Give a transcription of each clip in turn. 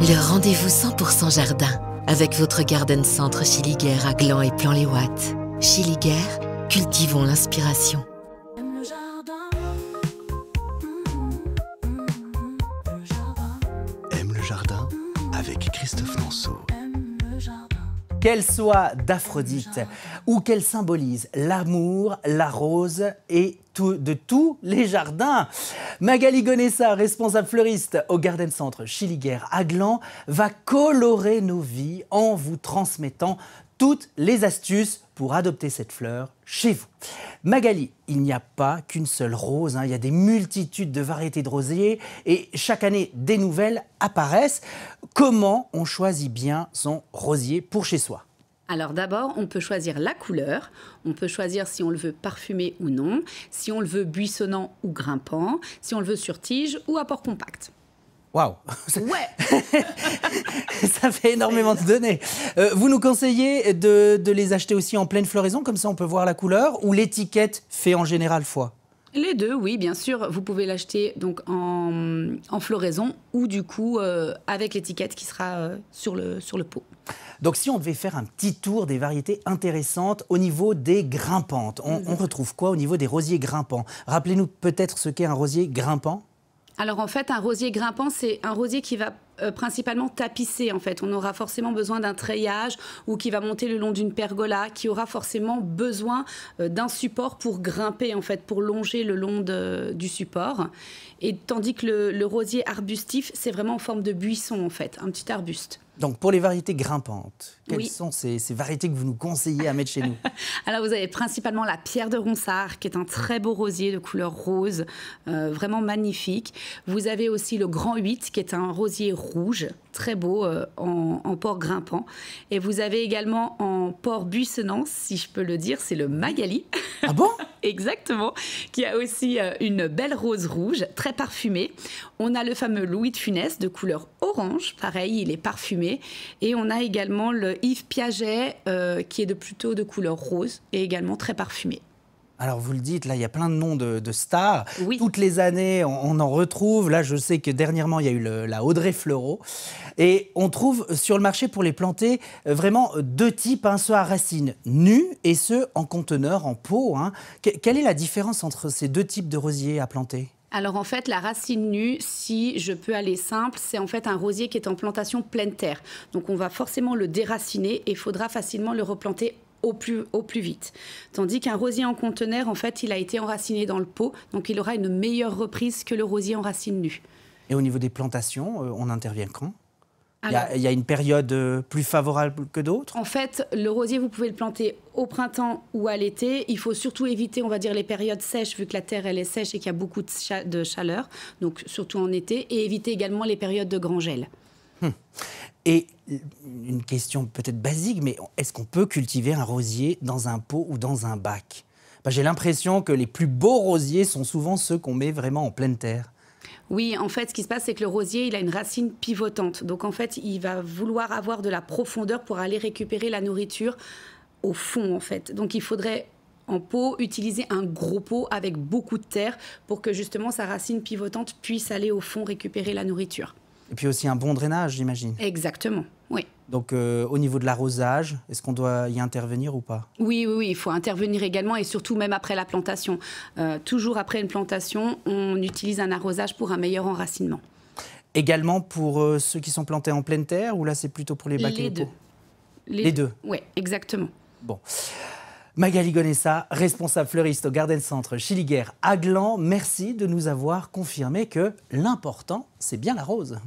Le rendez-vous 100% jardin avec votre Garden Centre Chiliguère à Gland et Plan-les-Ouates. Chiliguère, cultivons l'inspiration. Aime le jardin avec Christophe Nanceau. Qu'elle soit d'Aphrodite ou qu'elle symbolise l'amour, la rose et de tous les jardins. Magali Gonessa, responsable fleuriste au Garden Centre Chiliguère à Gland, va colorer nos vies en vous transmettant toutes les astuces pour adopter cette fleur chez vous. Magali, il n'y a pas qu'une seule rose, il y a des multitudes de variétés de rosiers et chaque année des nouvelles apparaissent. Comment on choisit bien son rosier pour chez soi ? Alors d'abord, on peut choisir la couleur, on peut choisir si on le veut parfumé ou non, si on le veut buissonnant ou grimpant, si on le veut sur tige ou à port compact. Waouh! Ouais. Ça fait énormément de données. Vous nous conseillez de les acheter aussi en pleine floraison, comme ça on peut voir la couleur, ou l'étiquette fait en général foi? Les deux, oui, bien sûr. Vous pouvez l'acheter donc en floraison ou du coup avec l'étiquette qui sera sur le pot. Donc si on devait faire un petit tour des variétés intéressantes au niveau des grimpantes, on retrouve quoi au niveau des rosiers grimpants? Rappelez-nous peut-être ce qu'est un rosier grimpant. Alors en fait, un rosier grimpant, c'est un rosier qui va principalement tapisser en fait. On aura forcément besoin d'un treillage ou qui va monter le long d'une pergola, qui aura forcément besoin d'un support pour grimper en fait, pour longer le long du support. Et tandis que le rosier arbustif, c'est vraiment en forme de buisson en fait, un petit arbuste. Donc pour les variétés grimpantes, quelles Oui. sont ces variétés que vous nous conseillez à mettre chez nous? Alors vous avez principalement la pierre de Ronsard, qui est un très beau rosier de couleur rose, vraiment magnifique. Vous avez aussi le Grand 8, qui est un rosier rouge, très beau, en port grimpant. Et vous avez également en port buissonnant, si je peux le dire, c'est le Magali. Ah bon? Exactement, qui a aussi une belle rose rouge, très parfumée. On a le fameux Louis de Funès, de couleur orange, pareil, il est parfumé. Et on a également le Yves Piaget, qui est plutôt de couleur rose, et également très parfumé. Alors vous le dites, là il y a plein de noms de stars. Oui. Toutes les années on en retrouve. Là je sais que dernièrement il y a eu la Audrey Fleurot. Et on trouve sur le marché pour les planter vraiment deux types, ceux à racines nues et ceux en conteneur, en pot. Quelle est la différence entre ces deux types de rosiers à planter ? Alors en fait, la racine nue, si je peux aller simple, c'est en fait un rosier qui est en plantation pleine terre. Donc on va forcément le déraciner et il faudra facilement le replanter au plus vite. Tandis qu'un rosier en conteneur, en fait, il a été enraciné dans le pot, donc il aura une meilleure reprise que le rosier en racine nue. Et au niveau des plantations, on intervient quand ? Alors, il y a une période plus favorable que d'autres ? En fait, le rosier, vous pouvez le planter au printemps ou à l'été. Il faut surtout éviter, on va dire, les périodes sèches, vu que la terre, elle est sèche et qu'il y a beaucoup de chaleur, donc surtout en été, et éviter également les périodes de grand gel. Et une question peut-être basique, mais est-ce qu'on peut cultiver un rosier dans un pot ou dans un bac ? J'ai l'impression que les plus beaux rosiers sont souvent ceux qu'on met vraiment en pleine terre. Oui, en fait, ce qui se passe, c'est que le rosier, il a une racine pivotante. Donc, en fait, il va vouloir avoir de la profondeur pour aller récupérer la nourriture au fond, en fait. Donc, il faudrait, en pot, utiliser un gros pot avec beaucoup de terre pour que, justement, sa racine pivotante puisse aller au fond récupérer la nourriture. Et puis aussi un bon drainage, j'imagine. Exactement, oui. Donc, au niveau de l'arrosage, est-ce qu'on doit y intervenir ou pas ? Oui, il faut intervenir également et surtout même après la plantation. Toujours après une plantation, on utilise un arrosage pour un meilleur enracinement. Également pour ceux qui sont plantés en pleine terre ou là c'est plutôt pour les bacs et les pots ? Les deux. Oui, exactement. Bon. Magali Gonessa, responsable fleuriste au Garden Centre Chiliguère à Gland, merci de nous avoir confirmé que l'important, c'est bien la rose.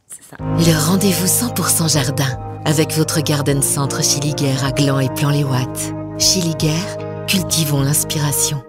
C'est ça. Le rendez-vous 100% jardin avec votre Garden Centre Chiliguère à Gland et Plan-les-Ouates. Chiliguère, cultivons l'inspiration.